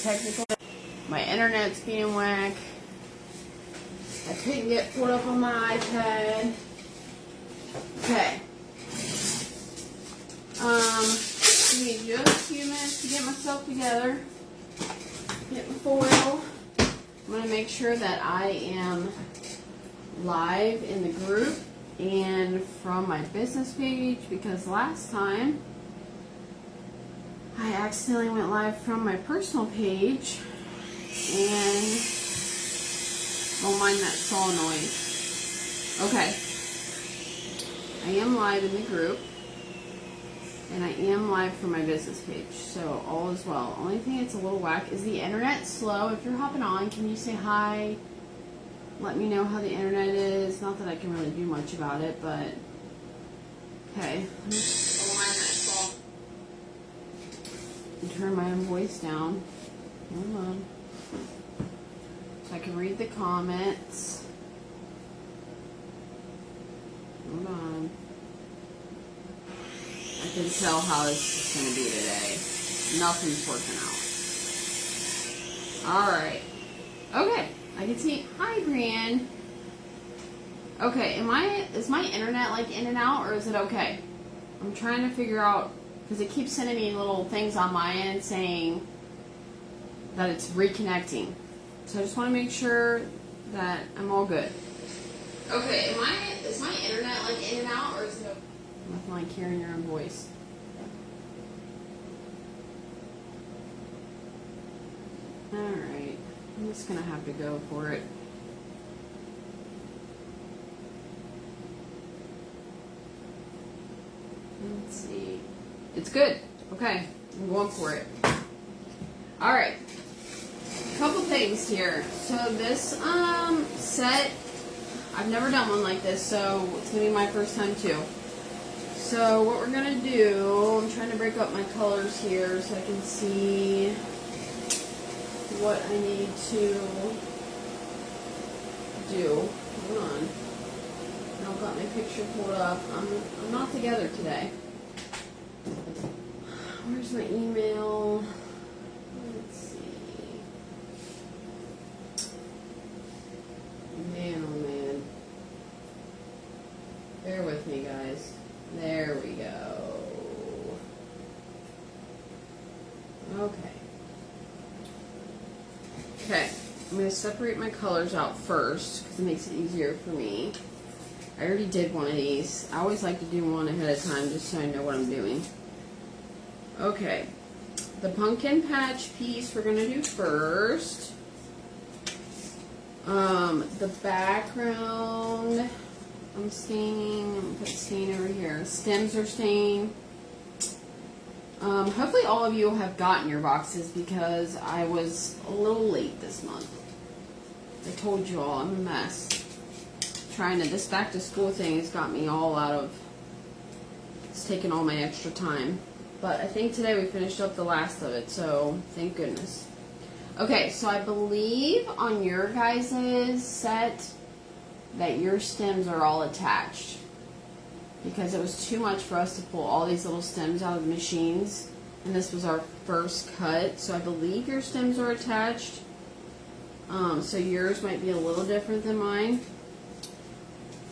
technical. My internet's being whack. I couldn't get pulled up on my iPad. Okay. Give me just a few minutes to get myself together. Get my foil. I'm going to make sure that I am live in the group and from my business page, because last time I accidentally went live from my personal page and don't mind that saw noise. Okay. I am live in the group and I am live from my business page, so all is well. Only thing that's a little whack is the internet slow. If you're hopping on, can you say hi? Let me know how the internet is. Not that I can really do much about it, but okay. Turn my own voice down. Hold on. So I can read the comments. Hold on. I can tell how this is going to be today. Nothing's working out. Alright. Okay. I can see. Hi, Brienne. Okay. Is my internet like in and out, or is it okay? I'm trying to figure out, because it keeps sending me little things on my end saying that it's reconnecting. So I just want to make sure that I'm all good. Okay, is my internet like in and out, or is it okay? Nothing like hearing your own voice. Alright, I'm just going to have to go for it. Let's see. It's good. Okay, I'm going for it. Alright. A couple things here. So this set, I've never done one like this, so it's going to be my first time too. So what we're going to do, I'm trying to break up my colors here so I can see what I need to do. Hold on. I've got my picture pulled up. I'm not together today. Where's my email? Let's see. Man, oh man. Bear with me, guys. There we go. Okay. Okay. I'm going to separate my colors out first because it makes it easier for me. I already did one of these. I always like to do one ahead of time just so I know what I'm doing. Okay. The pumpkin patch piece we're going to do first. The background, I'm staining. I'm going to put stain over here. Stems are stained. Hopefully all of you have gotten your boxes because I was a little late this month. I told you all, I'm a mess. This back to school thing has got me all out of, it's taken all my extra time. But I think today we finished up the last of it, so thank goodness. Okay, so I believe on your guys' set that your stems are all attached. Because it was too much for us to pull all these little stems out of the machines. And this was our first cut, so I believe your stems are attached. So yours might be a little different than mine.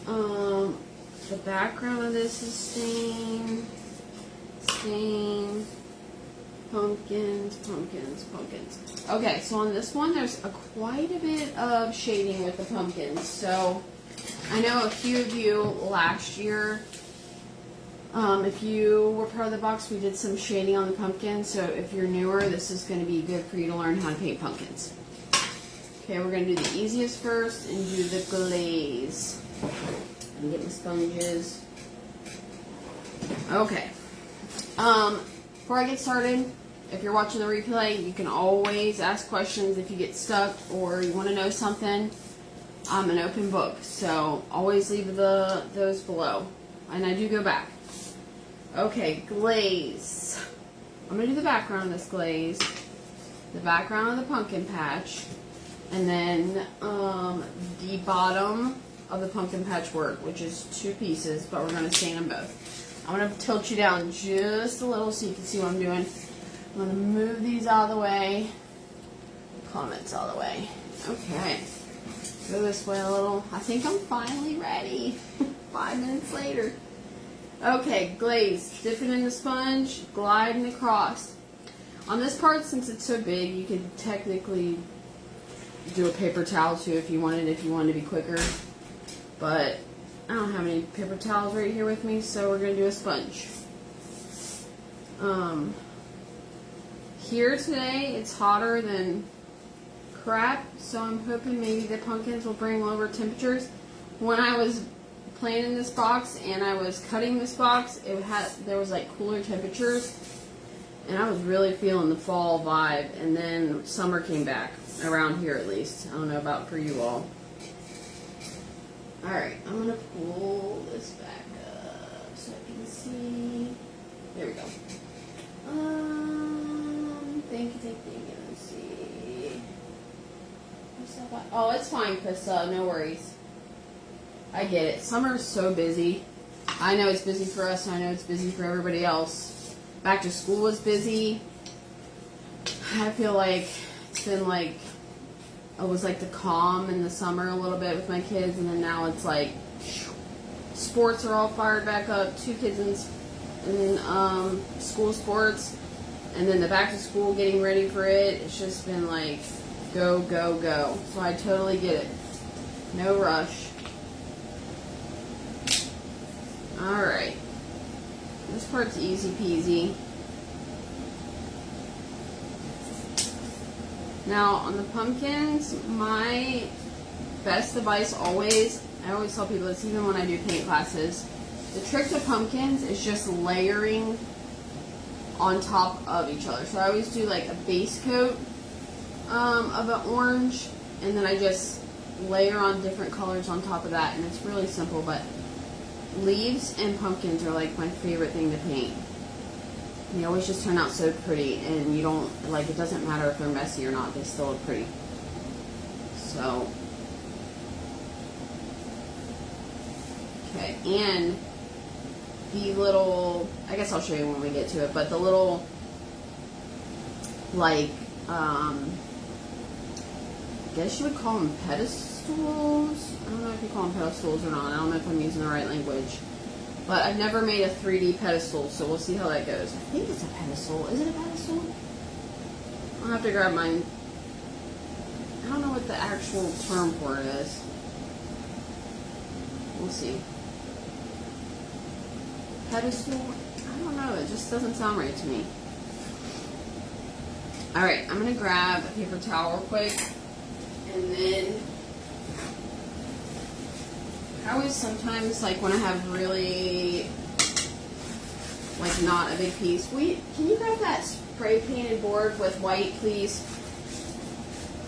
The background of this is stained. Pumpkins. Okay, so on this one, there's quite a bit of shading with the pumpkins. So I know a few of you last year, if you were part of the box, we did some shading on the pumpkins. So if you're newer, this is going to be good for you to learn how to paint pumpkins. Okay, we're going to do the easiest first and do the glaze. Let me get my sponges. Okay. Before I get started, if you're watching the replay, you can always ask questions if you get stuck or you want to know something. I'm an open book, so always leave those below. And I do go back. Okay, glaze. I'm going to do the background of this glaze, the background of the pumpkin patch, and then the bottom of the pumpkin patch work, which is 2 pieces, but we're going to stain them both. I'm going to tilt you down just a little so you can see what I'm doing. I'm going to move these out of the way. comments out of the way. Okay. Go this way a little. I think I'm finally ready. 5 minutes later. Okay, glaze. Dip it in the sponge, gliding across. On this part, since it's so big, you could technically do a paper towel too if you wanted to be quicker. But I don't have any paper towels right here with me, so we're going to do a sponge. Here today, it's hotter than crap, so I'm hoping maybe the pumpkins will bring lower temperatures. When I was playing in this box and I was cutting this box, there was like cooler temperatures, and I was really feeling the fall vibe. And then summer came back around here, at least. I don't know about for you all. All right, I'm gonna pull this back up so I can see. There we go. Thank you. Let's see. Oh, it's fine, Krista. No worries. I get it. Summer's so busy. I know it's busy for us. I know it's busy for everybody else. Back to school was busy. I feel like it's been like, it was like the calm in the summer a little bit with my kids, and then now it's like sports are all fired back up. 2 kids in school sports, and then the back to school getting ready for it. It's just been like go, go, go. So I totally get it. No rush. Alright. This part's easy peasy. Now, on the pumpkins, my best advice always, I always tell people this even when I do paint classes, the trick to pumpkins is just layering on top of each other. So I always do like a base coat of an orange, and then I just layer on different colors on top of that, and it's really simple, but leaves and pumpkins are like my favorite thing to paint. They always just turn out so pretty, and you don't, like, it doesn't matter if they're messy or not, they still look pretty. So, okay, and the little, I guess I'll show you when we get to it, but the little, like, I guess you would call them pedestals. I don't know if you call them pedestals or not. I don't know if I'm using the right language. But I've never made a 3D pedestal, so we'll see how that goes. I think it's a pedestal. Is it a pedestal? I'll have to grab mine. I don't know what the actual term for it is. We'll see. Pedestal? I don't know. It just doesn't sound right to me. Alright, I'm going to grab a paper towel real quick. And then I always sometimes, like when I have really, like not a big piece. Can you grab that spray painted board with white, please?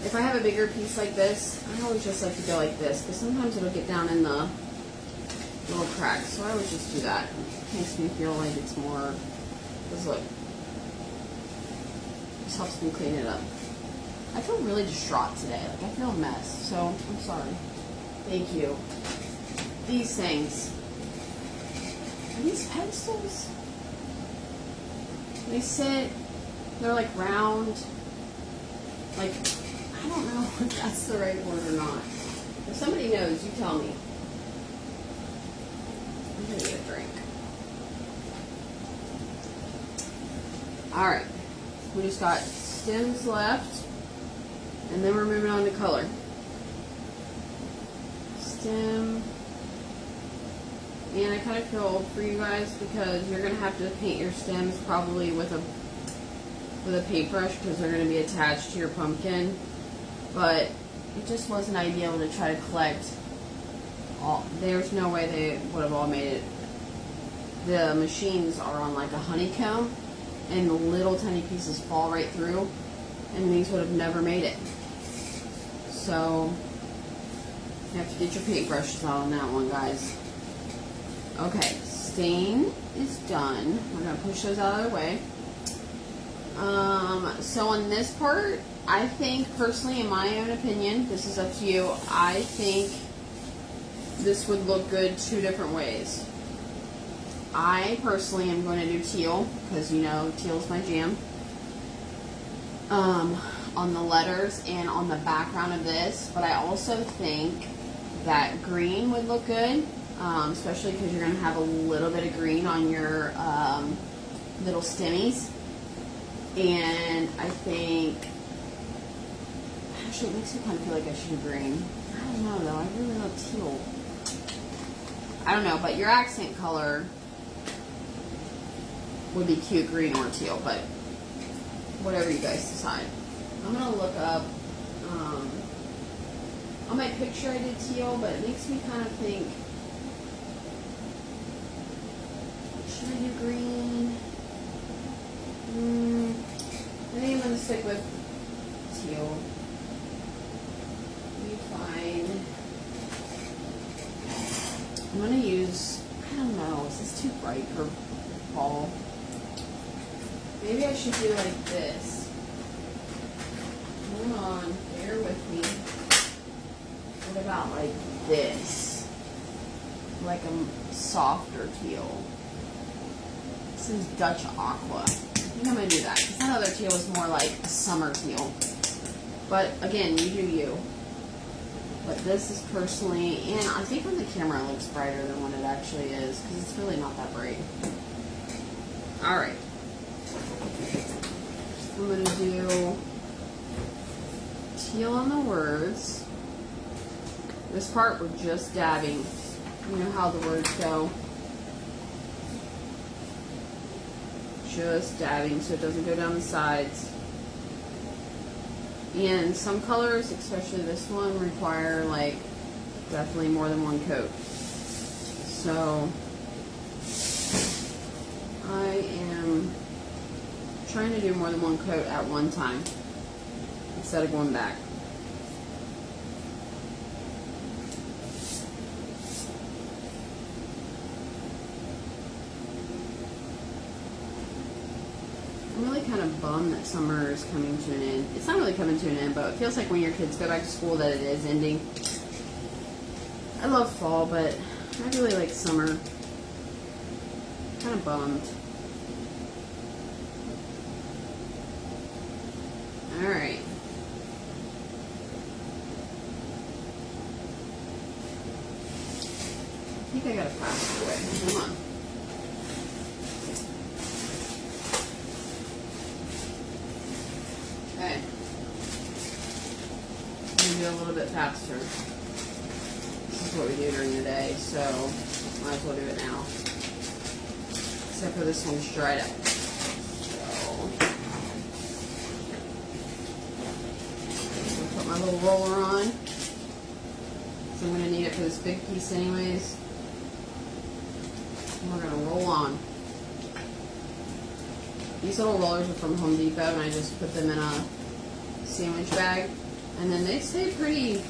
If I have a bigger piece like this, I always just like to go like this, because sometimes it'll get down in the little cracks. So I always just do that. It makes me feel like it's more, because look, this helps me clean it up. I feel really distraught today. Like, I feel a mess, so I'm sorry. Thank you. These things. Are these pedestals? They sit, they're like round. Like, I don't know if that's the right word or not. If somebody knows, you tell me. I'm gonna get a drink. Alright. We just got stems left. And then we're moving on to color. Stem. And I kind of feel for you guys because you're going to have to paint your stems probably with a paintbrush because they're going to be attached to your pumpkin. But it just wasn't ideal to try to collect all. There's no way they would have all made it. The machines are on like a honeycomb and the little tiny pieces fall right through, and these would have never made it. So you have to get your paintbrushes out on that one, guys. Okay, stain is done. We're going to push those out of the way. So on this part, I think personally, in my own opinion, this is up to you, I think this would look good 2 different ways. I personally am going to do teal, because you know teal is my jam. on the letters and on the background of this, but I also think that green would look good, especially because you're going to have a little bit of green on your little stemmies. And I think, actually it makes me kind of feel like I should do green. I don't know though, I really love teal. I don't know, but your accent color would be cute, green or teal, but whatever you guys decide. I'm going to look up, on my picture I did teal, but it makes me kind of think, should I do green? I think I'm going to stick with teal. Let me find, I'm going to use, I don't know, is this too bright for fall? Maybe I should do like this. Hold on, bear with me. What about like this? Like a softer teal. This is Dutch Aqua. I think I'm going to do that, because that other teal is more like a summer teal. But again, you do you. But this is personally, and I think on the camera it looks brighter than what it actually is, because it's really not that bright. Alright. I'm going to do teal on the words. This part we're just dabbing. You know how the words go. Just dabbing so it doesn't go down the sides. And some colors, especially this one, require like definitely more than one coat. So I am trying to do more than one coat at one time instead of going back. I'm really kind of bummed that summer is coming to an end. It's not really coming to an end, but it feels like when your kids go back to school that it is ending. I love fall, but I really like summer. Kind of bummed. Alright. I think I got a faster way. Hold on. Okay. I'm going to do a little bit faster. This is what we do during the day, so might as well do it now. Except for this one's dried out. So, put my little roller on. So I'm going to need it for this big piece anyways. And we're going to roll on. These little rollers are from Home Depot, and I just put them in a sandwich bag. And then they stay pretty,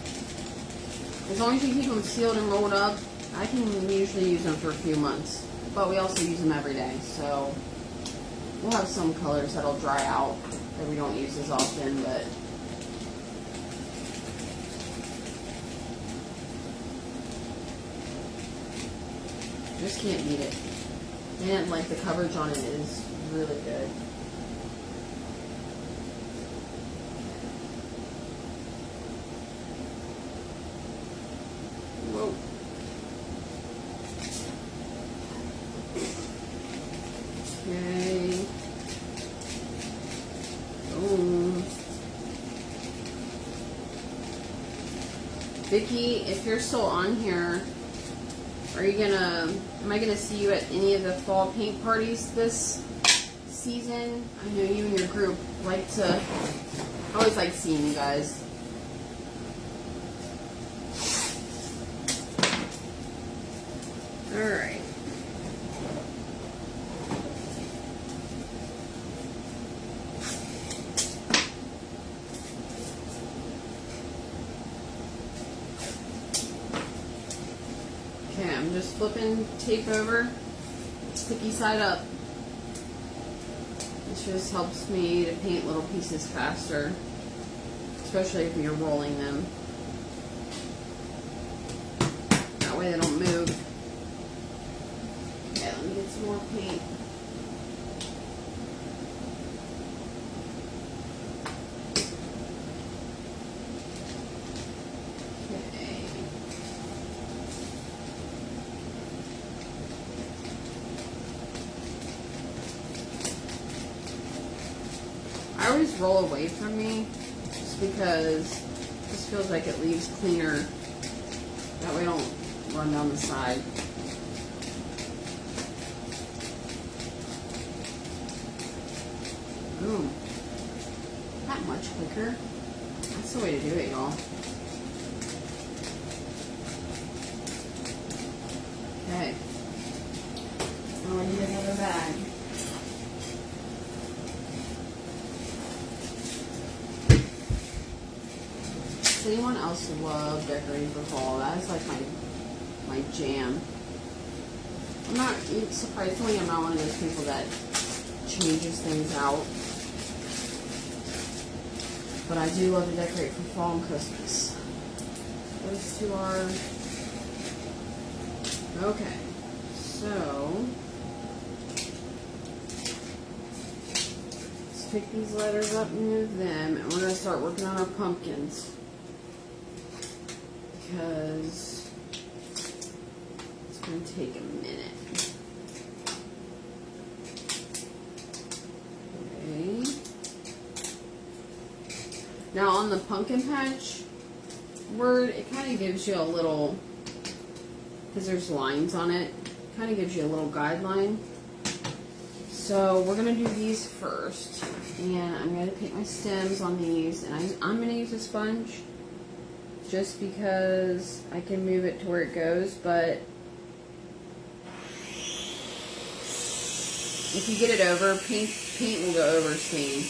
as long as you keep them sealed and rolled up, I can usually use them for a few months. But we also use them every day, so we'll have some colors that'll dry out that we don't use as often, but just can't beat it. And like the coverage on it is really good. Whoa. Okay. Boom. Vicki, if you're still on here, am I gonna see you at any of the fall paint parties this season? I know you and your group like to, I always like seeing you guys. Alright. Okay, I'm just flipping tape over, sticky side up. This just helps me to paint little pieces faster, especially if you're rolling them. That way they don't move. Okay, let me get some more paint. always roll away from me just because this feels like it leaves cleaner. That way I don't run down the side. Boom. Not much quicker. That's the way to do it, y'all. Okay. Now I need another bag. Does anyone else love decorating for fall? That is like my jam. Surprisingly, I'm not one of those people that changes things out. But I do love to decorate for fall and Christmas. Those two are... Okay. So... let's pick these letters up and move them. And we're going to start working on our pumpkins. Because it's going to take a minute. Okay. Now on the pumpkin patch word, it kind of gives you a little, because there's lines on it, kind of gives you a little guideline. So we're going to do these first. And I'm going to pick my stems on these. And I'm going to use a sponge. Just because I can move it to where it goes, but if you get it over, paint will go over stain.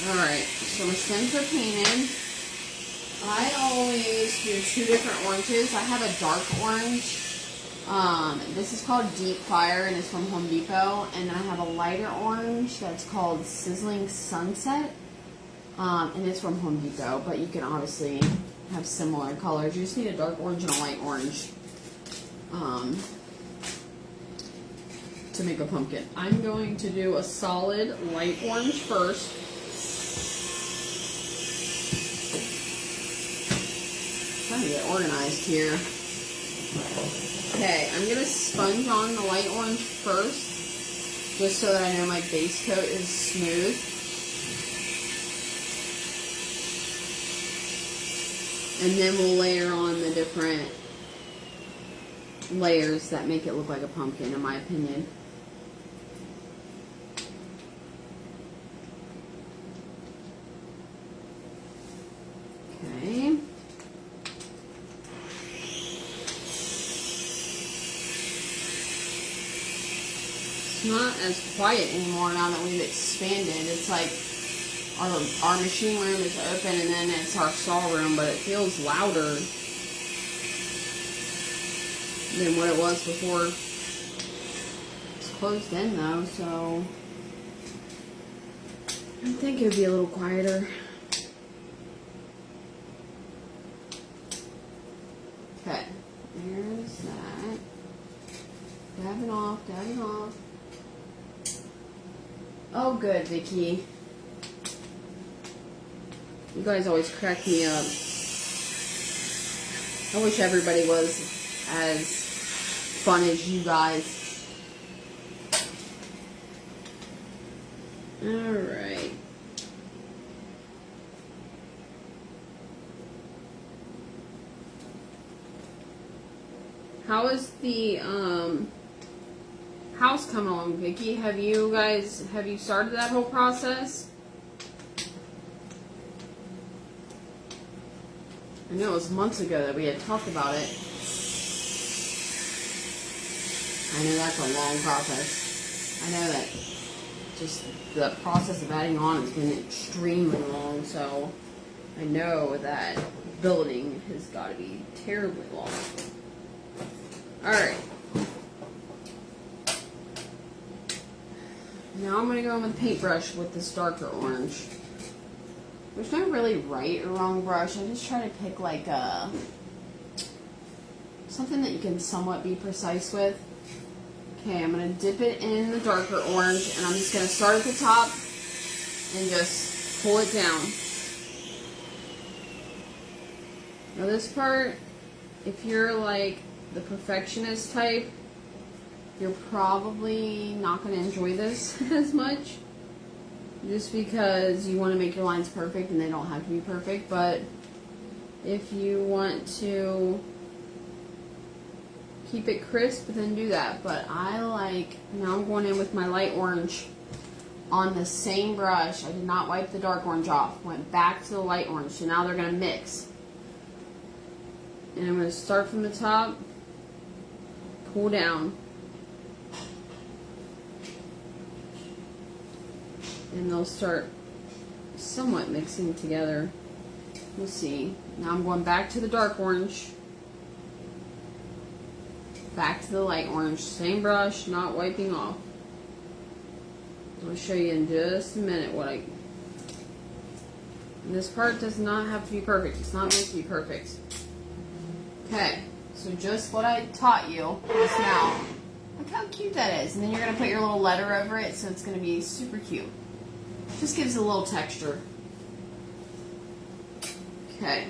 Alright, so my stems are painted. I always do two different oranges. I have a dark orange. This is called Deep Fire and it's from Home Depot. And then I have a lighter orange that's called Sizzling Sunset. And it's from Home Depot, but you can obviously have similar colors. You just need a dark orange and a light orange to make a pumpkin. I'm going to do a solid light orange first. Trying to get organized here. Okay, I'm going to sponge on the light orange first, just so that I know my base coat is smooth. And then we'll layer on the different layers that make it look like a pumpkin, in my opinion. Okay. It's not as quiet anymore now that we've expanded. It's like our machine room is open and then it's our saw room, but it feels louder than what it was before. It's closed in though, so I think it would be a little quieter. Okay, there's that. Dabbing off, dabbing off. Oh, good, Vicky. You guys always crack me up. I wish everybody was as fun as you guys. Alright. How is the house coming along, Vicky? Have you started that whole process? I know it was months ago that we had talked about it. I know that's a long process. I know that just the process of adding on has been extremely long, so I know that building has got to be terribly long. Alright. Now I'm going to go in with paintbrush with this darker orange. There's no really right or wrong brush. I just try to pick like something that you can somewhat be precise with. Okay, I'm going to dip it in the darker orange and I'm just going to start at the top and just pull it down. Now this part, if you're like the perfectionist type, you're probably not going to enjoy this as much. Just because you want to make your lines perfect and they don't have to be perfect. But if you want to keep it crisp, then do that. But I like, now I'm going in with my light orange on the same brush. I did not wipe the dark orange off. Went back to the light orange. So now they're going to mix. And I'm going to start from the top, pull down. And they'll start somewhat mixing together. We'll see. Now I'm going back to the dark orange. Back to the light orange. Same brush, not wiping off. I'll show you in just a minute what I... And this part does not have to be perfect. It's not meant to be perfect. Okay, so just what I taught you just now. Look how cute that is. And then you're going to put your little letter over it, so it's going to be super cute. Just gives it a little texture. Okay.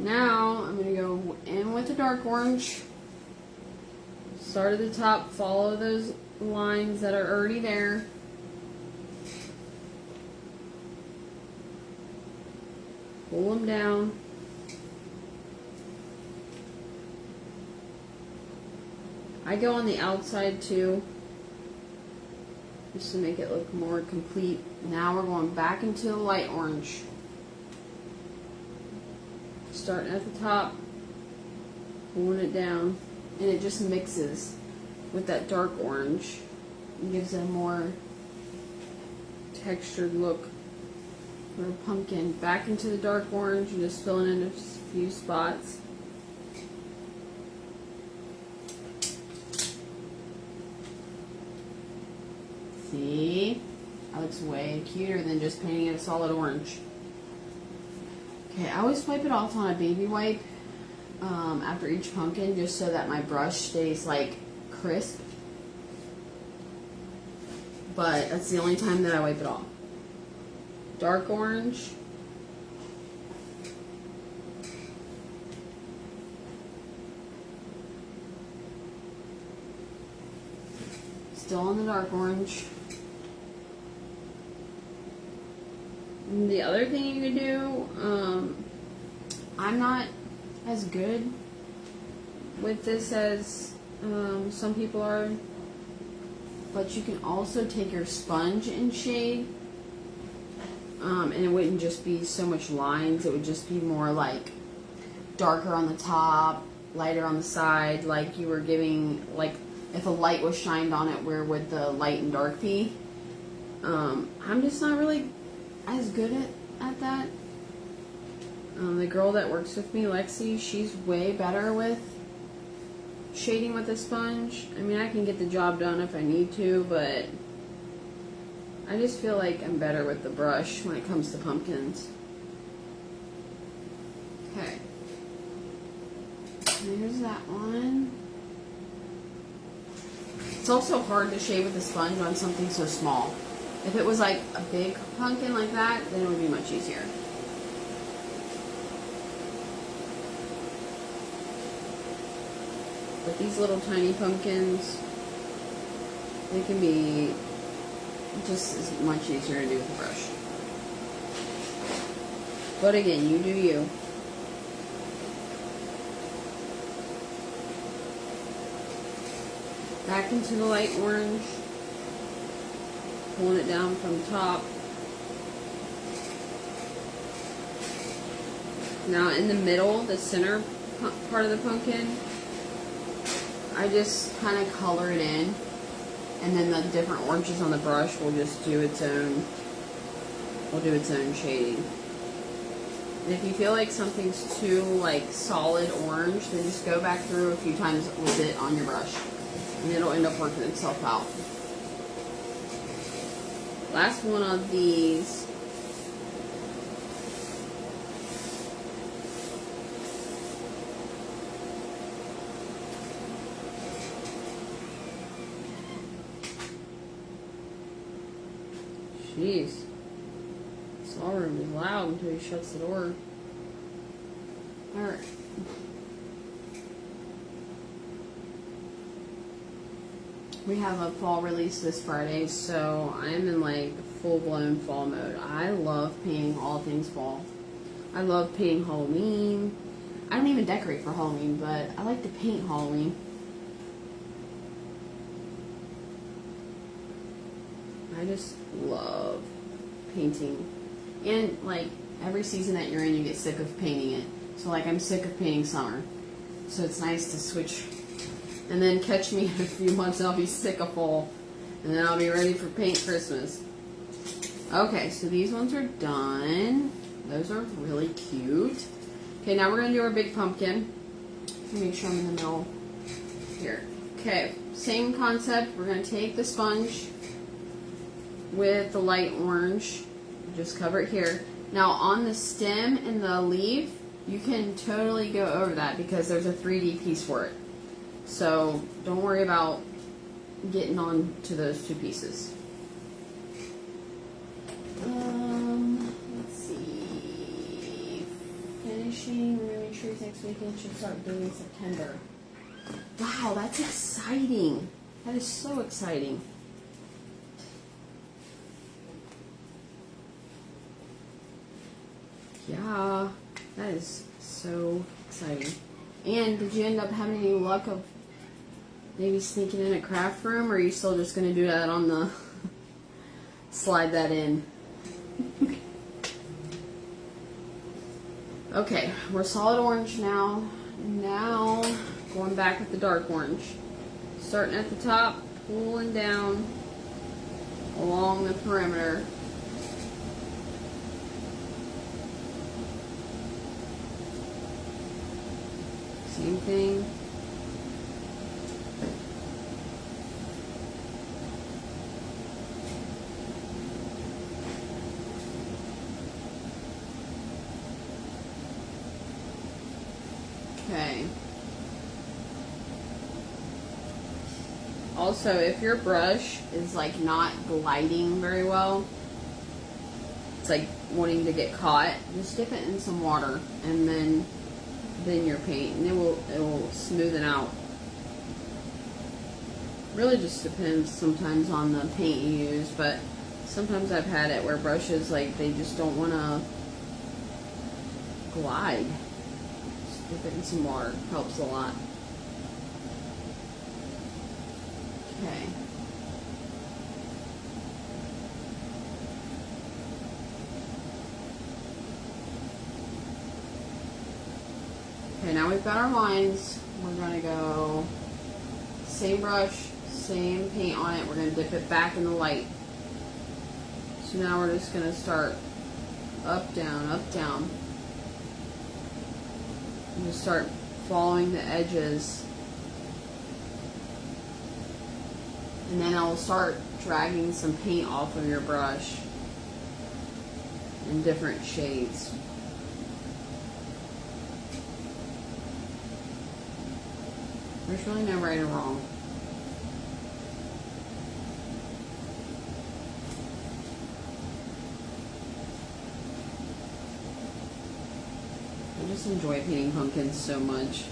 Now I'm going to go in with the dark orange. Start at the top, follow those lines that are already there. Pull them down. I go on the outside too, just to make it look more complete. Now we're going back into the light orange. Starting at the top, pulling it down, and it just mixes with that dark orange. It gives it a more textured look for a pumpkin. Back into the dark orange and just filling in a few spots. See? That looks way cuter than just painting it a solid orange. Okay, I always wipe it off on a baby wipe after each pumpkin, just so that my brush stays like crisp. But that's the only time that I wipe it off. Dark orange. Still on the dark orange. And the other thing you could do, I'm not as good with this as some people are, but you can also take your sponge and shade, and it wouldn't just be so much lines, it would just be more like darker on the top, lighter on the side, like you were giving, like if a light was shined on it, where would the light and dark be? I'm just not really as good at that. The girl that works with me, Lexi, she's way better with shading with a sponge. I mean, I can get the job done if I need to, but I just feel like I'm better with the brush when it comes to pumpkins. Okay. There's that one. It's also hard to shade with a sponge on something so small. If it was like a big pumpkin like that, then it would be much easier. But these little tiny pumpkins, they can be just as much easier to do with a brush. But again, you do you. Back into the light orange. Pulling it down from top. Now in the middle, the center part of the pumpkin, I just kind of color it in, and then the different oranges on the brush will just do its own shading. And if you feel like something's too like solid orange, then just go back through a few times with it on your brush, and it'll end up working itself out. Last one of these. Jeez. Saw room is loud until he shuts the door. Alright. We have a fall release this Friday, so I'm in like full-blown fall mode. I love painting all things fall. I love painting Halloween. I don't even decorate for Halloween, but I like to paint Halloween. I just love painting. And like every season that you're in, you get sick of painting it. So like I'm sick of painting summer. So it's nice to switch. And then catch me in a few months and I'll be sick of fall. And then I'll be ready for paint Christmas. Okay, so these ones are done. Those are really cute. Okay, now we're going to do our big pumpkin. Let me make sure I'm in the middle here. Okay, same concept. We're going to take the sponge with the light orange. Just cover it here. Now on the stem and the leaf, you can totally go over that because there's a 3D piece for it. So don't worry about getting on to those two pieces. Let's see. Finishing removing trees next weekend. Should start doing in September. Wow, that's exciting. That is so exciting. Yeah, that is so exciting. And did you end up having any luck of maybe sneaking in a craft room, or are you still just going to do that on the slide that in? Okay, we're solid orange now. Now going back with the dark orange. Starting at the top, pulling down along the perimeter. Same thing. Okay. Also, if your brush is like not gliding very well, it's like wanting to get caught, just dip it in some water and then your paint, and it will smooth it out. Really just depends sometimes on the paint you use, but sometimes I've had it where brushes, like, they just don't want to glide. Just dip it in some water. Helps a lot. Okay. Okay, now we've got our lines. We're going to go same brush, same paint on it. We're going to dip it back in the light. So now we're just going to start up, down, up, down. And just start following the edges. And then I'll start dragging some paint off of your brush in different shades. There's really no right or wrong. I just enjoy painting pumpkins so much.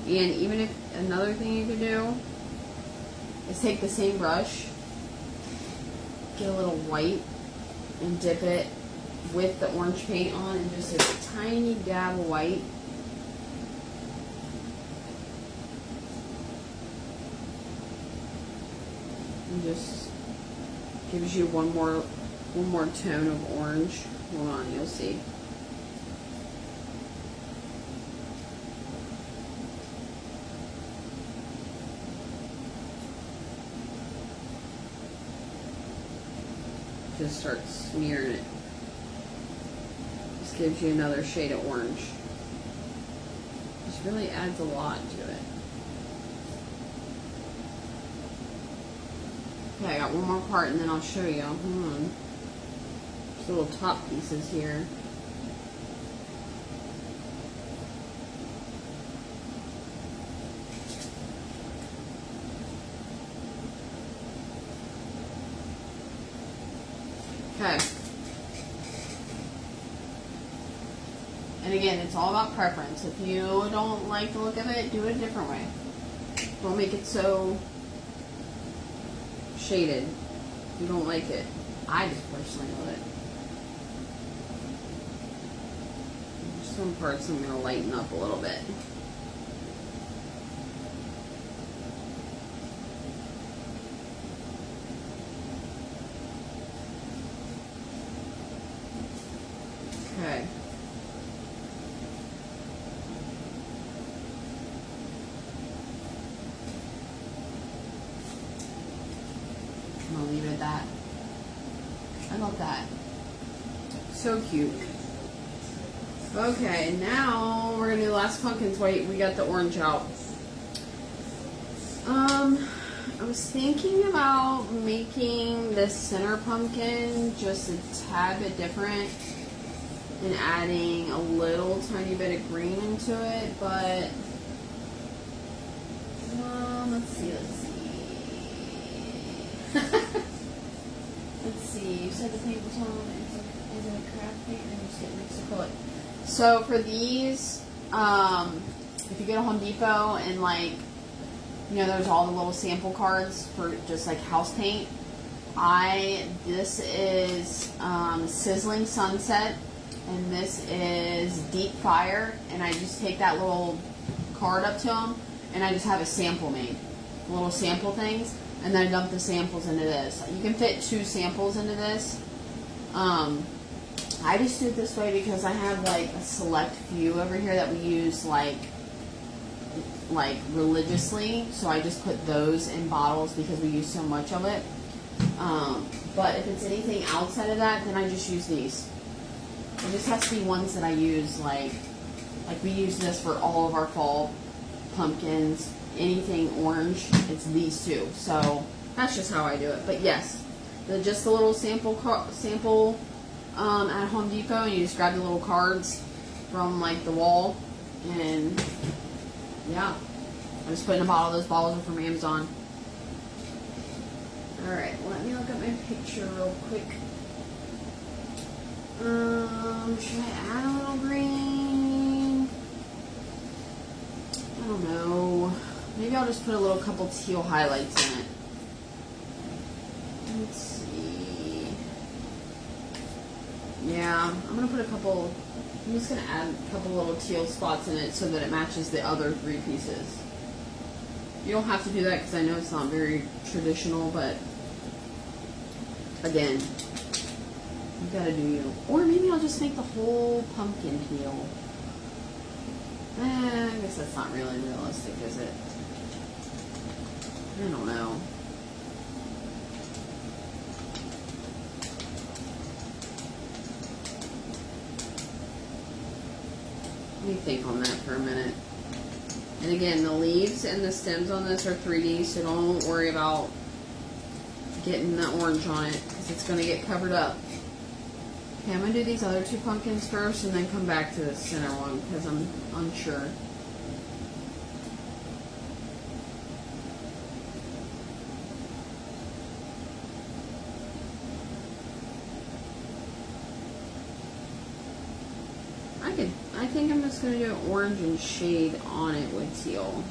And even if another thing you could do is take the same brush, get a little white, and dip it with the orange paint on, and just a tiny dab of white. And just gives you one more tone of orange. Hold on, you'll see. Just start smearing it. Just gives you another shade of orange. Just really adds a lot to it. Okay, I got one more part and then I'll show you. Hold on. Just little top pieces here. Okay. And again, it's all about preference. If you don't like the look of it, do it a different way. Don't make it so shaded. If you don't like it. I just personally love it. There's some parts I'm going to lighten up a little bit. Okay. I'm gonna leave it at that. I love that. So cute. Okay, now we're gonna do the last pumpkins. Wait, we got the orange out. I was thinking about making this center pumpkin just a tad bit different and adding a little tiny bit of green into it, but let's see. Let's see. You said the paint was on. Is it a craft paint or you just get mixed acrylic? So for these, if you go to Home Depot and like, you know, there's all the little sample cards for just like house paint. This is Sizzling Sunset, and this is Deep Fire, and I just take that little card up to them, and I just have a sample made, little sample things, and then I dump the samples into this. You can fit 2 samples into this. I just do it this way because I have like a select few over here that we use like religiously, so I just put those in bottles because we use so much of it. But if it's anything outside of that, then I just use these. It just has to be ones that I use, like we use this for all of our fall pumpkins, anything orange, it's these 2. So that's just how I do it. But yes, just a little sample at Home Depot, and you just grab the little cards from like the wall, and yeah, I just put in a bottle. Those bottles are from Amazon. Alright, let me look at my picture real quick. Should I add a little green? I don't know. Maybe I'll just put a couple teal highlights in it. Let's see. Yeah, I'm going to put I'm just going to add a couple little teal spots in it so that it matches the other 3 pieces. You don't have to do that because I know it's not very traditional, but again, you gotta do you. Or maybe I'll just make the whole pumpkin teal. I guess that's not really realistic, is it? I don't know. Let me think on that for a minute. And again, the leaves and the stems on this are 3D, so don't worry about getting the orange on it because it's going to get covered up. Okay, I'm going to do these other 2 pumpkins first and then come back to the center one because I'm unsure. I think I'm just going to do an orange and shade on it with teal.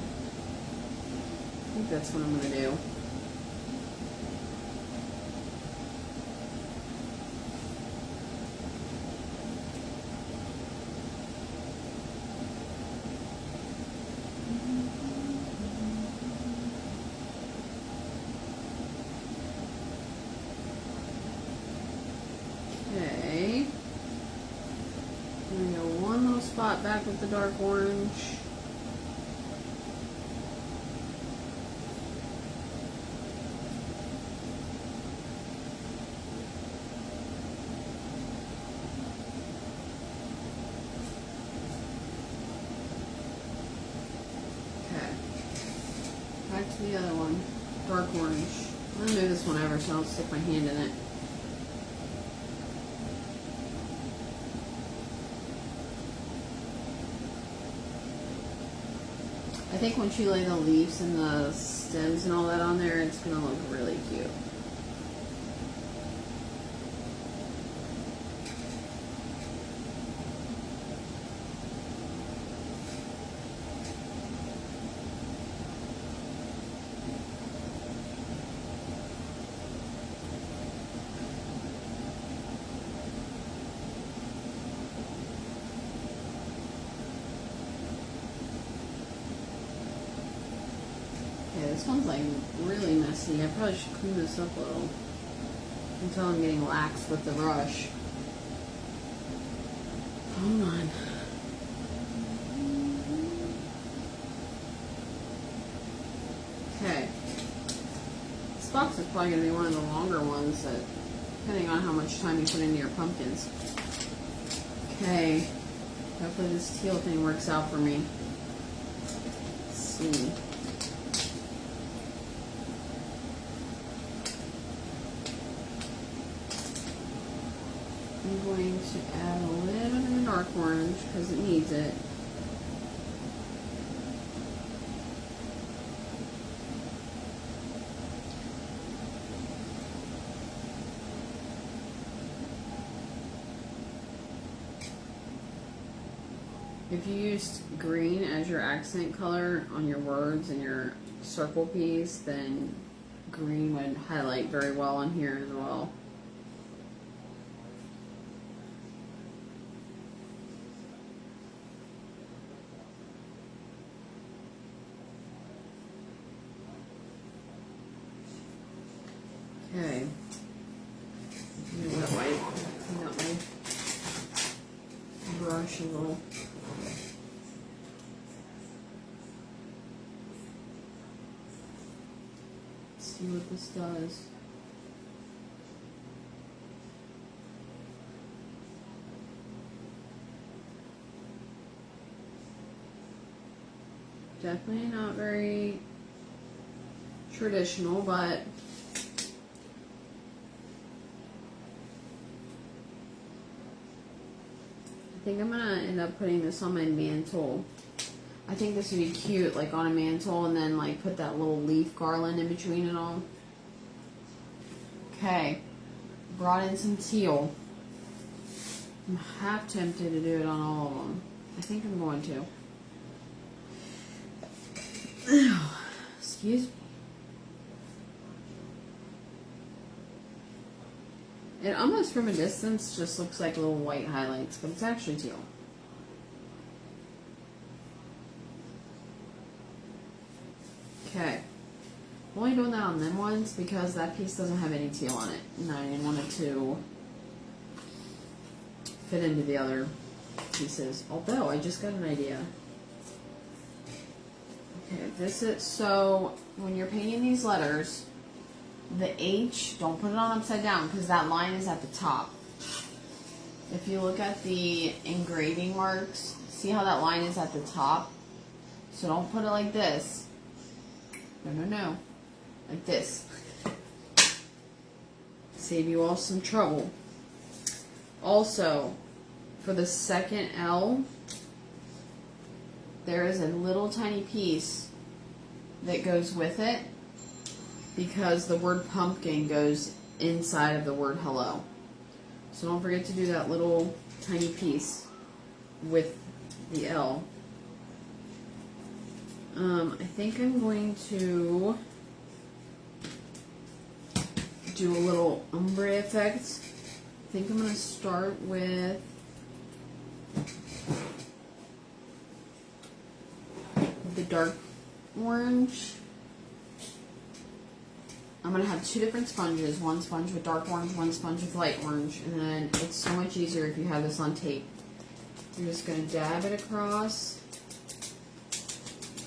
I think that's what I'm going to do. Okay. I'm going to go one little spot back with the dark orange. Okay. Back to the other one. Dark orange. I'm going to move this one over so I don't stick my hand in it. I think once you lay the leaves and the stems and all that on there, it's going to look really cute. This one's like really messy. I probably should clean this up a little until I'm getting lax with the brush. Hold on. Okay. This box is probably going to be one of the longer ones, that, depending on how much time you put into your pumpkins. Okay. Hopefully this teal thing works out for me. Let's see. I'm going to add a little bit of dark orange because it needs it. If you used green as your accent color on your words and your circle piece, then green would highlight very well on here as well. Okay. You know what, clean up my brush a little. See what this does. Definitely not very traditional, but I think I'm gonna end up putting this on my mantle. I think this would be cute, like on a mantle, and then like put that little leaf garland in between it all. Okay, brought in some teal. I'm half tempted to do it on all of them. I think I'm going to. Excuse me. It almost from a distance just looks like little white highlights, but it's actually teal. Okay. I'm only doing that on them ones because that piece doesn't have any teal on it. And I didn't want it to fit into the other pieces. Although, I just got an idea. Okay, this is, so when you're painting these letters, the H, don't put it on upside down because that line is at the top. If you look at the engraving marks, see how that line is at the top? So don't put it like this. No. Like this. Save you all some trouble. Also, for the second L, there is a little tiny piece that goes with it because the word pumpkin goes inside of the word hello. So don't forget to do that little tiny piece with the L. I think I'm going to do a little ombre effect. I think I'm going to start with the dark orange. I'm going to have two different sponges, one sponge with dark orange, one sponge with light orange, and then it's so much easier if you have this on tape. I'm just going to dab it across,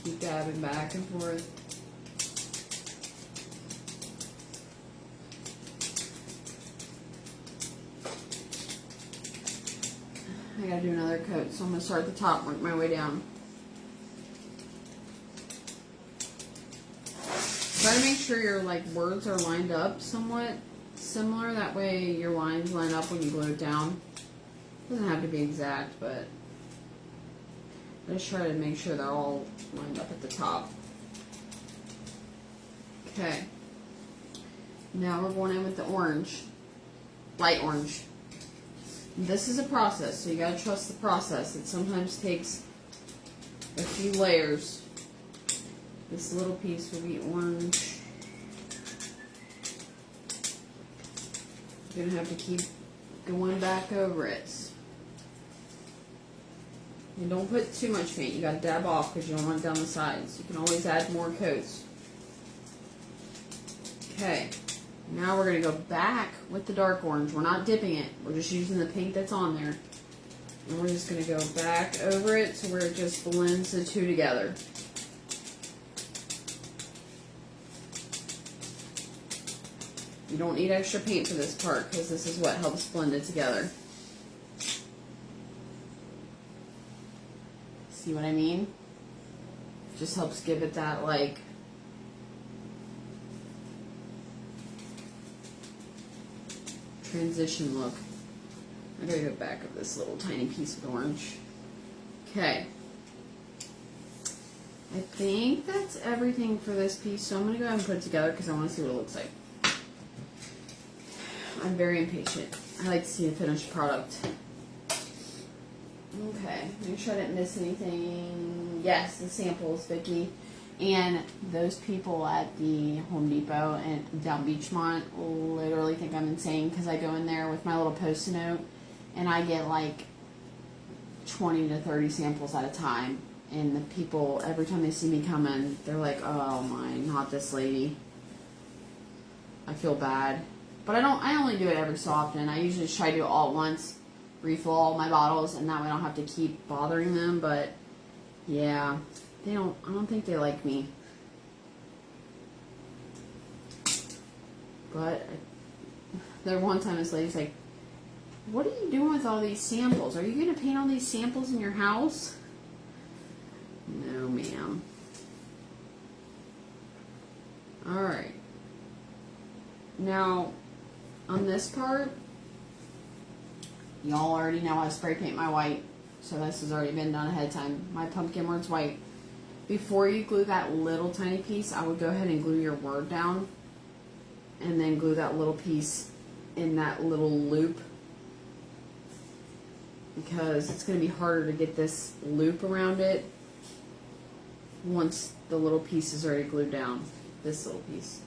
keep dabbing back and forth. I gotta do another coat, so I'm gonna start at the top, work my way down. Try to make sure your words are lined up somewhat similar. That way your lines line up when you glue it down. Doesn't have to be exact, but I just try to make sure they're all lined up at the top. Okay. Now we're going in with the orange, light orange. This is a process, so you gotta trust the process. It sometimes takes a few layers. This little piece will be orange. You're gonna have to keep going back over it. And don't put too much paint. You gotta dab off because you don't want it down the sides. You can always add more coats. Okay, now we're going to go back with the dark orange. We're not dipping it. We're just using the paint that's on there. And we're just going to go back over it to where it just blends the two together. You don't need extra paint for this part because this is what helps blend it together. See what I mean? Just helps give it that, like, transition look. I gotta go back of this little tiny piece of orange. Okay. I think that's everything for this piece, so I'm gonna go ahead and put it together because I want to see what it looks like. I'm very impatient. I like to see a finished product. Okay, make sure I didn't miss anything. Yes, the samples, Vicki. And those people at the Home Depot and down Beachmont literally think I'm insane because I go in there with my little Post-it note and I get like 20 to 30 samples at a time. And the people, every time they see me coming, they're like, oh my, not this lady. I feel bad. But I only do it every so often. I usually just try to do it all at once, refill all my bottles, and that way I don't have to keep bothering them. But yeah, I don't think they like me. But there one time this lady's like, what are you doing with all these samples? Are you going to paint all these samples in your house? No, ma'am. Alright. Now, on this part, y'all already know I spray paint my white, so this has already been done ahead of time. My pumpkin word's white. Before you glue that little tiny piece, I would go ahead and glue your word down, and then glue that little piece in that little loop, because it's going to be harder to get this loop around it once the little piece is already glued down, this little piece.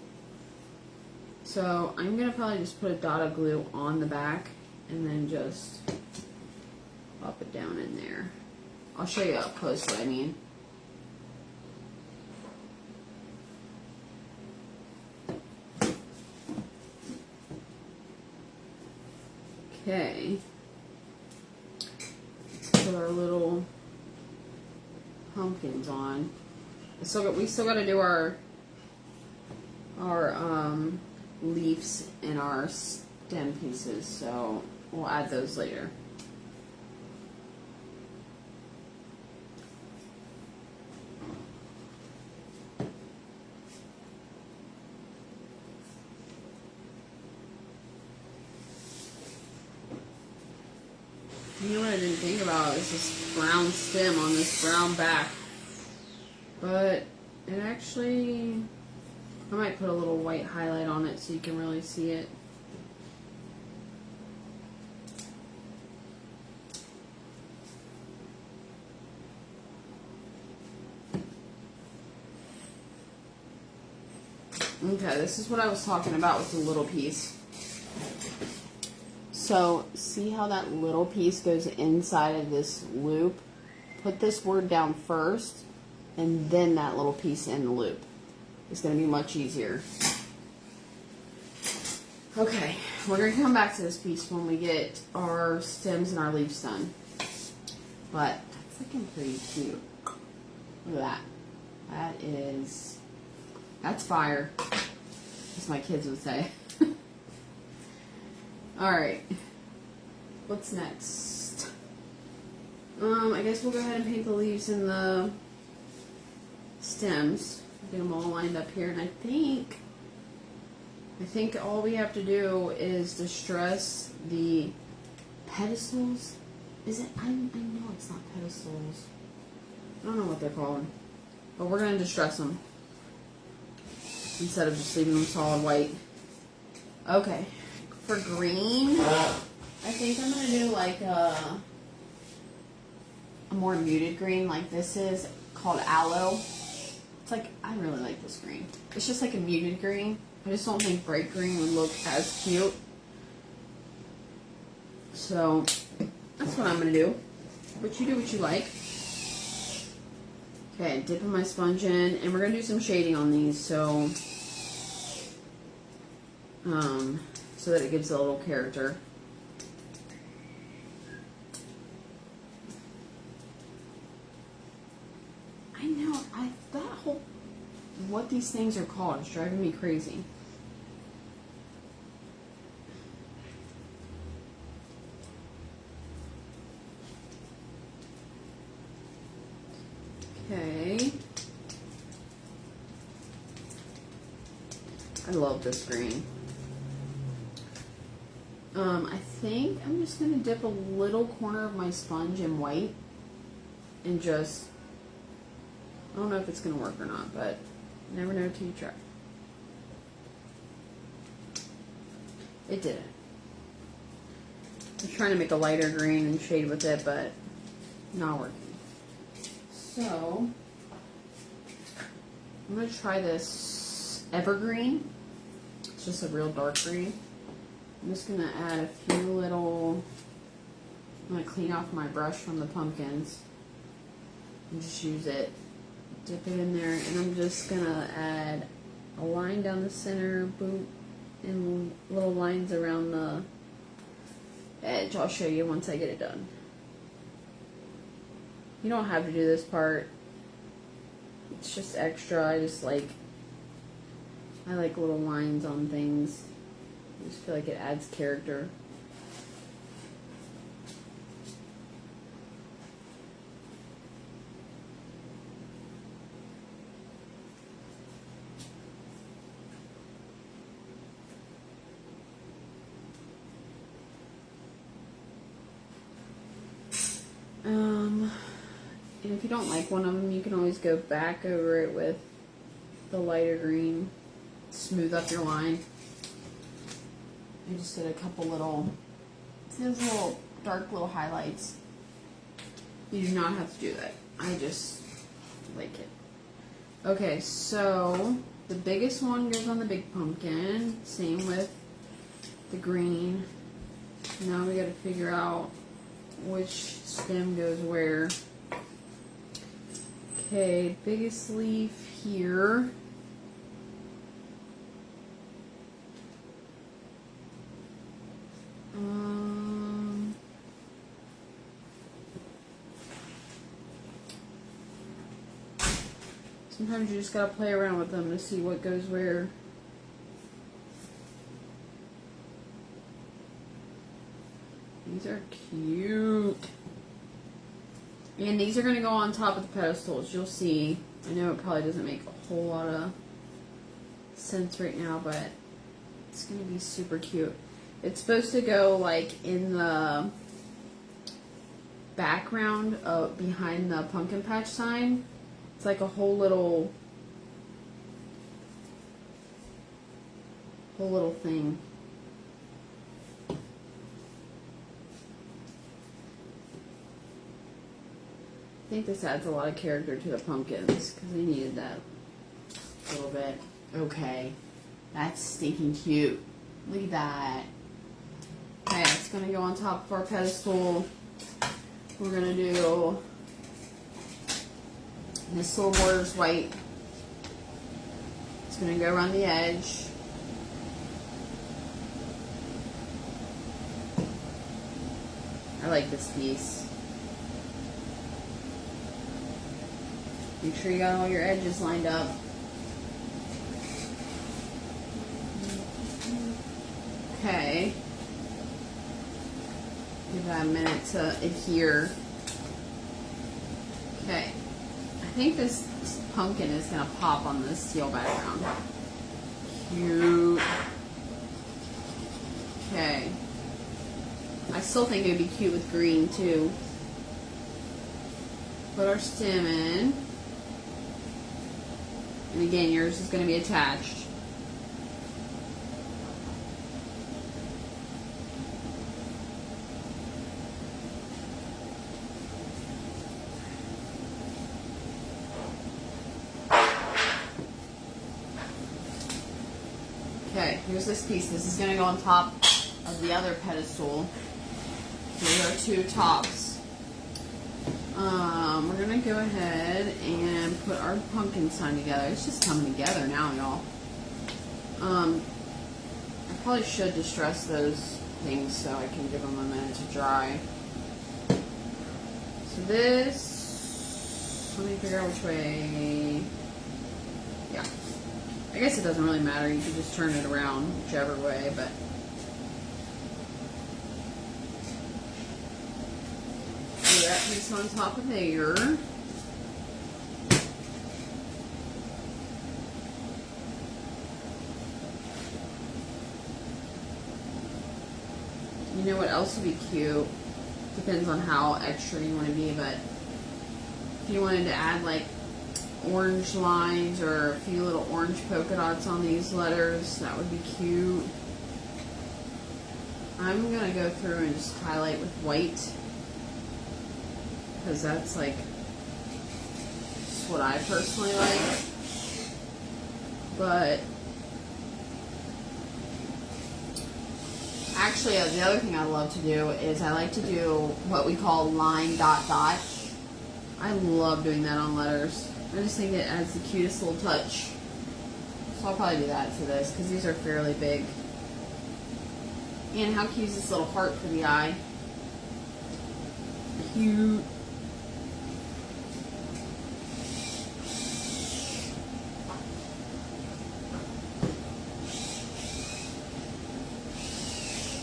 So I'm going to probably just put a dot of glue on the back and then just pop it down in there. I'll show you up close what I mean. Okay. Let's put our little pumpkins on. We still got to do our leaves and our stem pieces, so we'll add those later. You know what I didn't think about is this brown stem on this brown back. But it actually, I might put a little white highlight on it so you can really see it. Okay, this is what I was talking about with the little piece. So, see how that little piece goes inside of this loop? Put this word down first, and then that little piece in the loop. It's going to be much easier. Okay, we're going to come back to this piece when we get our stems and our leaves done. But that's looking pretty cute. Look at that. That's fire, as my kids would say. Alright, what's next? I guess we'll go ahead and paint the leaves and the stems. Get them all lined up here, and I think all we have to do is distress the pedestals. Is it? I know it's not pedestals. I don't know what they're called, but we're gonna distress them instead of just leaving them solid white. Okay. For green, I think I'm going to do like a more muted green like this is, called Aloe. It's like, I really like this green. It's just like a muted green. I just don't think bright green would look as cute. So, that's what I'm going to do. But you do what you like. Okay, dipping my sponge in, and we're going to do some shading on these, so so that it gives a little character. I know, that whole, what these things are called is driving me crazy. Okay. I love this green. I think I'm just going to dip a little corner of my sponge in white and just, I don't know if it's going to work or not, but you never know till you try. It didn't. I was trying to make a lighter green and shade with it, but not working. So, I'm going to try this Evergreen. It's just a real dark green. I'm just going to add a few little, I'm going to clean off my brush from the pumpkins and just use it, dip it in there, and I'm just going to add a line down the center, boom, and little lines around the edge. I'll show you once I get it done. You don't have to do this part. It's just extra. I like little lines on things. I just feel like it adds character. And if you don't like one of them, you can always go back over it with the lighter green. Smooth up your line. I just did a couple little, see those little dark little highlights? You do not have to do that. I just like it. Okay, so the biggest one goes on the big pumpkin. Same with the green. Now we gotta figure out which stem goes where. Okay, biggest leaf here. Sometimes you just gotta play around with them to see what goes where. These are cute. And these are going to go on top of the pedestals. You'll see. I know it probably doesn't make a whole lot of sense right now, but it's going to be super cute. It's supposed to go like in the background behind the pumpkin patch sign. It's like a whole little thing. I think this adds a lot of character to the pumpkins because they needed that a little bit. Okay, that's stinking cute. Look at that. Okay, it's gonna go on top of our pedestal. We're gonna do this little border's white. It's gonna go around the edge. I like this piece. Make sure you got all your edges lined up. Okay. Give that a minute to adhere. Okay. I think this pumpkin is going to pop on this teal background. Cute. Okay. I still think it would be cute with green too. Put our stem in. And again, yours is going to be attached. Okay, here's this piece. This is going to go on top of the other pedestal. These are two tops. We're going to go ahead and put our pumpkin sign together. It's just coming together now, y'all. I Probably should distress those things so I can give them a minute to dry. So this, let me figure out which way. Yeah. I guess it doesn't really matter. You can just turn it around whichever way, but. Do that piece on top of there. You know what else would be cute? Depends on how extra you want to be, but if you wanted to add like orange lines or a few little orange polka dots on these letters, that would be cute. I'm going to go through and just highlight with white, because that's like just what I personally like. But actually, the other thing I love to do is I like to do what we call line dot dot. I love doing that on letters. I just think it adds the cutest little touch. So I'll probably do that to this because these are fairly big. And how cute is this little heart for the eye? Cute.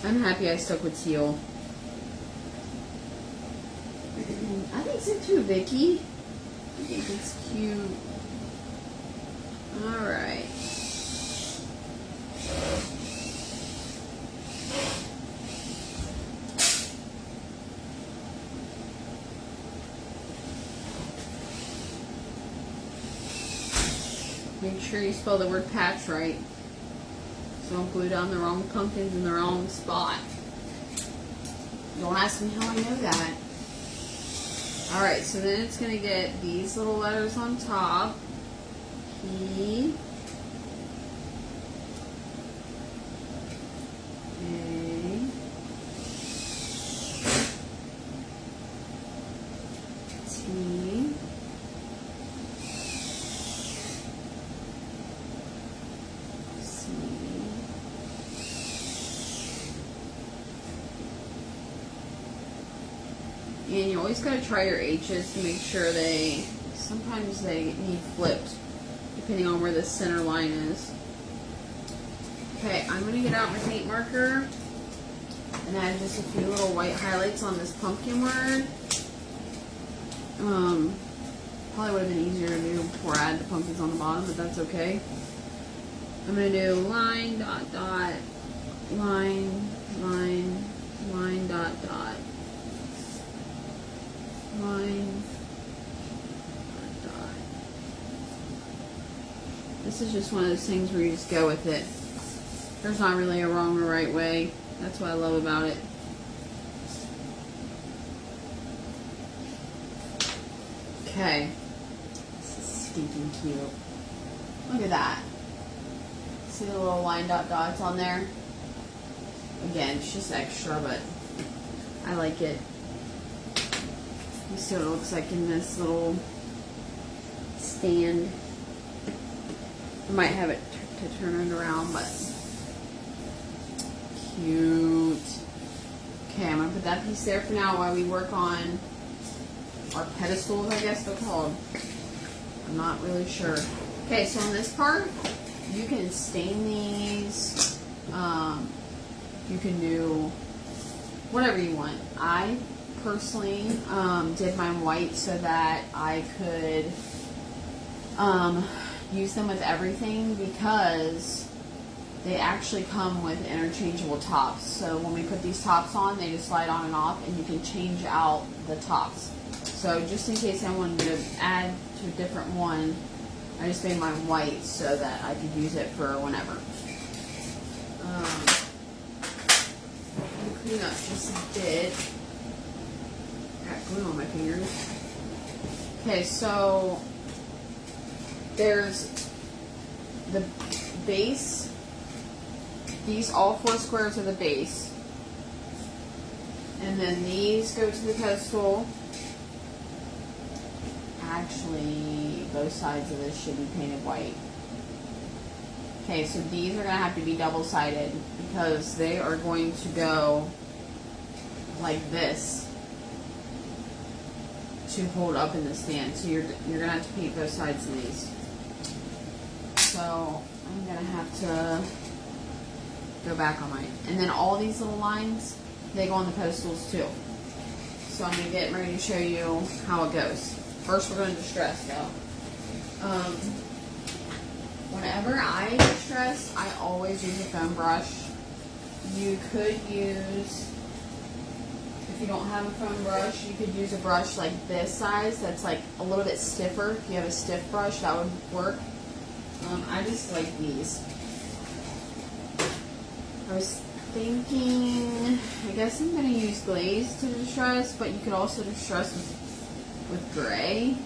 I'm happy I stuck with teal. I think so too, Vicky. I think it's cute. Alright. Make sure you spell the word patch right. So don't glue down the wrong pumpkins in the wrong spot. Don't ask me how I know that. Alright, so then it's going to get these little letters on top. P. A. T. C. And you always got to try your H's to make sure sometimes they need flipped, depending on where the center line is. Okay, I'm going to get out my paint marker and add just a few little white highlights on this pumpkin word. Probably would have been easier to do before I add the pumpkins on the bottom, but that's okay. I'm going to do line, dot, dot, line, line, line, dot, dot. Line, dot, dot. This is just one of those things where you just go with it. There's not really a wrong or right way. That's what I love about it. Okay. This is stinking cute. Look at that. See the little line dot dots on there? Again, it's just extra, but I like it. You see what it looks like in this little stand. I might have it to turn it around, but cute. Okay, I'm going to put that piece there for now while we work on our pedestals, I guess they're called. I'm not really sure. Okay, so on this part, you can stain these. You can do whatever you want. I personally did mine white so that I could use them with everything, because they actually come with interchangeable tops. So when we put these tops on, they just slide on and off, and you can change out the tops. So just in case I wanted to add to a different one, I just made mine white so that I could use it for whenever. Clean up just a bit. Got glue on my fingers. Okay, so there's the base. These, all 4 squares are the base. And then these go to the pedestal. Actually, both sides of this should be painted white. Okay, so these are going to have to be double-sided because they are going to go like this to hold up in the stand. So you're going to have to paint both sides of these. So I'm going to have to go back on mine. And then all these little lines, they go on the pedestals too. So I'm going to get ready to show you how it goes. First we're going to distress though. Whenever I distress, I always use a foam brush. You could use, if you don't have a foam brush, you could use a brush like this size that's like a little bit stiffer. If you have a stiff brush, that would work. I just like these. I was thinking, I guess I'm going to use glaze to distress, but you could also distress with gray.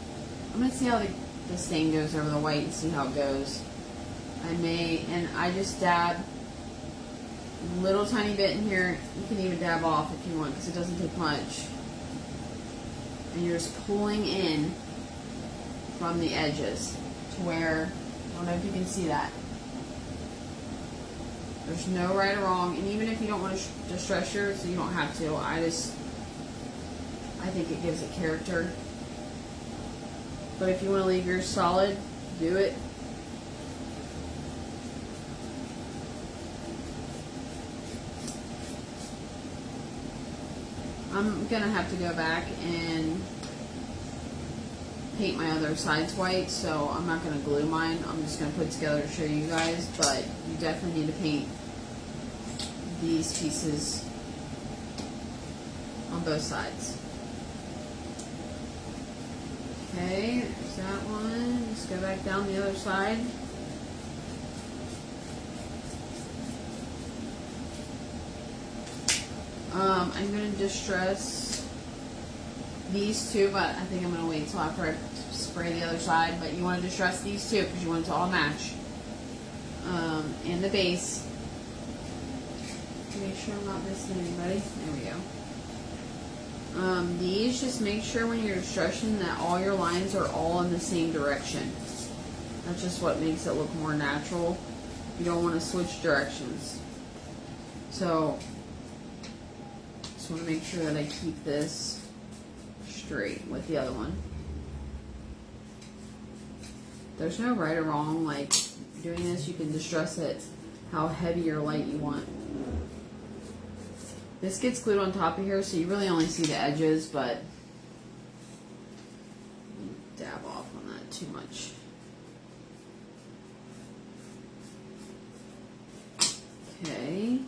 I'm going to see how the stain goes over the white and see how it goes. I just dab a little tiny bit in here. You can even dab off if you want because it doesn't take much. And you're just pulling in from the edges to where, I don't know if you can see that. There's no right or wrong, and even if you don't want to distress yours, you don't have to. I think it gives it character. But if you want to leave yours solid, do it. I'm going to have to go back and paint my other sides white, so I'm not going to glue mine. I'm just going to put it together to show you guys, but you definitely need to paint these pieces on both sides. Okay, there's that one. Let's go back down the other side. I'm going to distress these two, but I think I'm going to wait until after I spray the other side. But you want to distress these two because you want it to all match. And the base. Make sure I'm not missing anybody. There we go. These, just make sure when you're distressing that all your lines are all in the same direction. That's just what makes it look more natural. You don't want to switch directions. So, just want to make sure that I keep this straight with the other one. There's no right or wrong. Like doing this, you can distress it how heavy or light you want. This gets glued on top of here, so you really only see the edges, but dab off on that too much. Okay.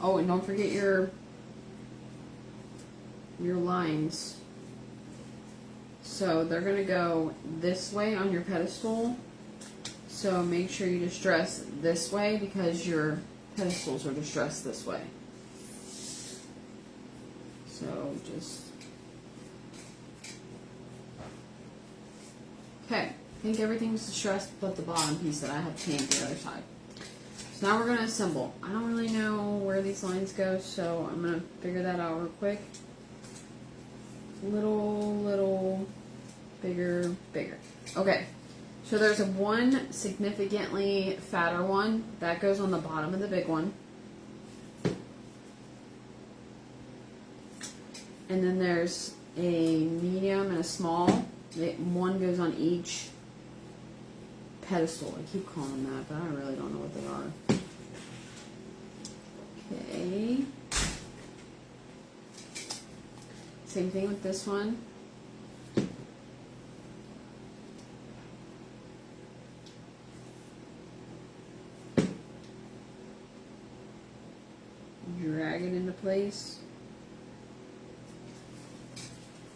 Oh, and don't forget your lines. So they're going to go this way on your pedestal. So make sure you distress this way because your pedestals are distressed this way. So just... Okay, I think everything's distressed but the bottom piece that I have to paint the other side. So now we're going to assemble. I don't really know where these lines go, so I'm going to figure that out real quick. Little, bigger, bigger. Okay, so there's a one significantly fatter one. That goes on the bottom of the big one. And then there's a medium and a small. One goes on each pedestal. I keep calling them that, but I really don't know what they are. Okay. Same thing with this one. Drag it into place.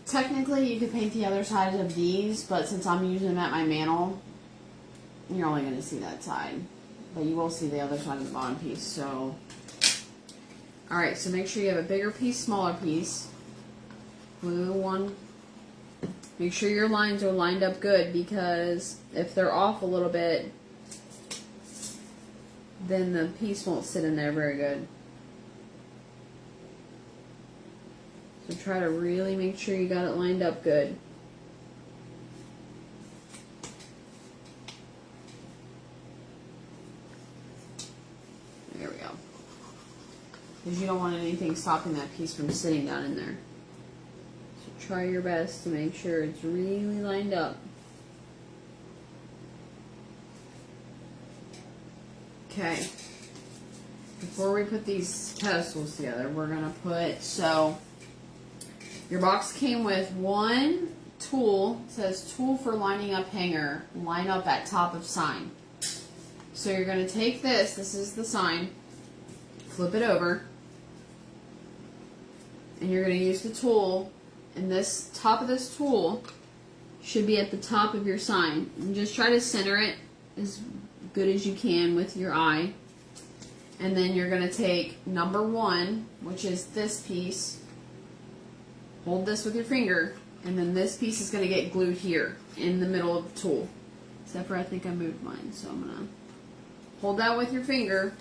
Technically, you could paint the other side of these, but since I'm using them at my mantle, you're only going to see that side. But you will see the other side of the bottom piece. So, alright, so make sure you have a bigger piece, smaller piece. Glue one Make sure your lines are lined up good, because if they're off a little bit, then the piece won't sit in there very good. So try to really make sure you got it lined up good. There we go. Because you don't want anything stopping that piece from sitting down in there. So try your best to make sure it's really lined up. Okay. Before we put these pedestals together, we're going to put, so your box came with one tool. It says tool for lining up hanger, line up at top of sign. So you're going to take this is the sign, flip it over, and you're going to use the tool, and this top of this tool should be at the top of your sign. And just try to center it as good as you can with your eye. And then you're going to take number 1, which is this piece, hold this with your finger, and then this piece is going to get glued here in the middle of the tool. Except for I think I moved mine, so I'm going to hold that with your finger,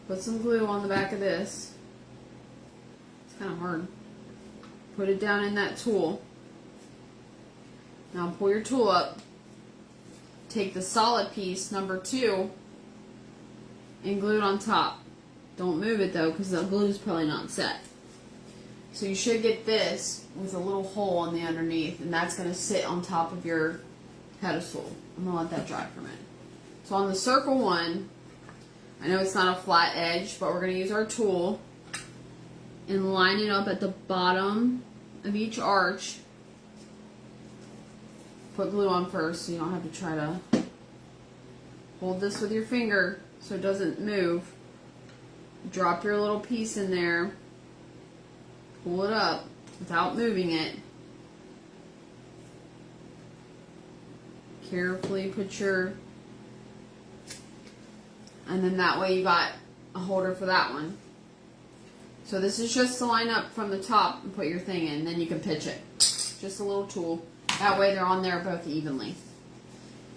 put some glue on the back of this. It's kind of hard. Put it down in that tool. Now pull your tool up, take the solid piece, number 2, and glue it on top. Don't move it though, because the glue is probably not set. So you should get this with a little hole on the underneath, and that's going to sit on top of your pedestal. I'm going to let that dry for a minute. So on the circle one, I know it's not a flat edge, but we're going to use our tool and line it up at the bottom of each arch. Put glue on first so you don't have to try to hold this with your finger so it doesn't move. Drop your little piece in there. Pull it up without moving it. Carefully put your, and then that way you got a holder for that one. So this is just to line up from the top and put your thing in, then you can pitch it. Just a little tool. That way they're on there both evenly.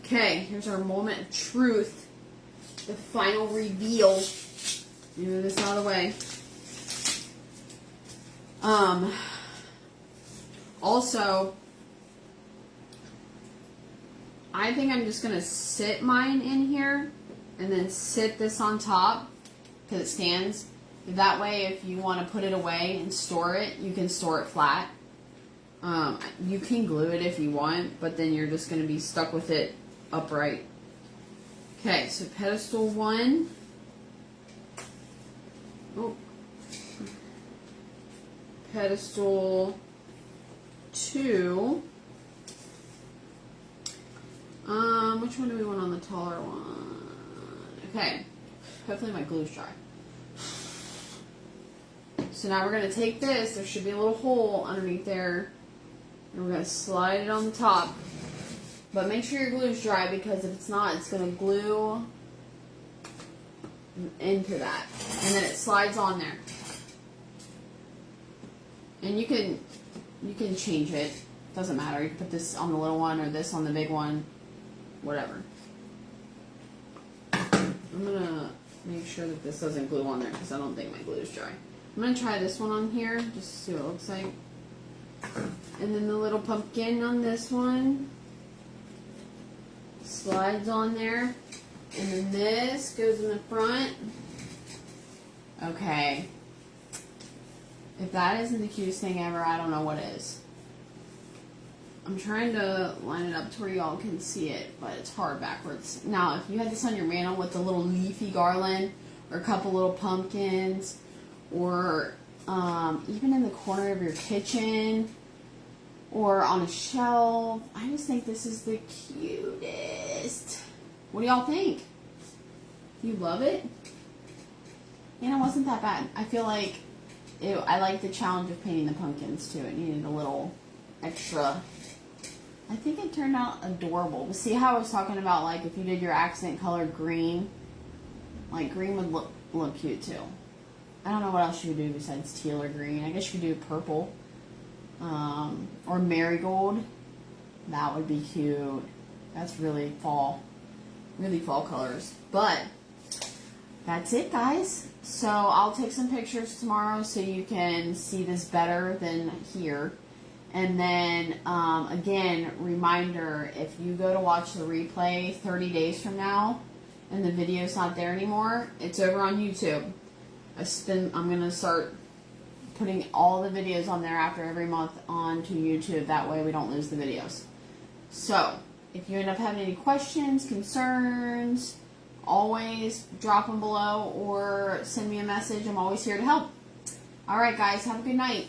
Okay, here's our moment of truth. The final reveal. Move this out of the way. Also, I think I'm just going to sit mine in here and then sit this on top because it stands. That way, if you want to put it away and store it, you can store it flat. You can glue it if you want, but then you're just going to be stuck with it upright. Okay, so pedestal 1. Oh. Pedestal 2. Which one do we want on the taller one? Okay. Hopefully my glue's dry. So now we're going to take this. There should be a little hole underneath there. And we're going to slide it on the top. But make sure your glue's dry, because if it's not, it's going to glue into that. And then it slides on there. And you can change it. Doesn't matter. You can put this on the little one or this on the big one. Whatever. I'm going to make sure that this doesn't glue on there, because I don't think my glue is dry. I'm going to try this one on here just to see what it looks like. And then the little pumpkin on this one slides on there. And then this goes in the front. Okay. If that isn't the cutest thing ever, I don't know what is. I'm trying to line it up to where y'all can see it, but it's hard backwards. Now, if you had this on your mantle with a little leafy garland or a couple little pumpkins, or even in the corner of your kitchen or on a shelf, I just think this is the cutest. What do y'all think? You love it? And it wasn't that bad. I feel like I like the challenge of painting the pumpkins too. It needed a little extra. I think it turned out adorable. But see how I was talking about, like, if you did your accent color green, like green would look cute too. I don't know what else you would do besides teal or green. I guess you could do purple. or marigold. That would be cute. That's really fall colors. But that's it, guys. So I'll take some pictures tomorrow so you can see this better than here. And then, again, reminder, if you go to watch the replay 30 days from now and the video's not there anymore, it's over on YouTube. I'm going to start putting all the videos on there after every month onto YouTube. That way we don't lose the videos. So, if you end up having any questions, concerns, always drop them below or send me a message. I'm always here to help. Alright, guys, have a good night.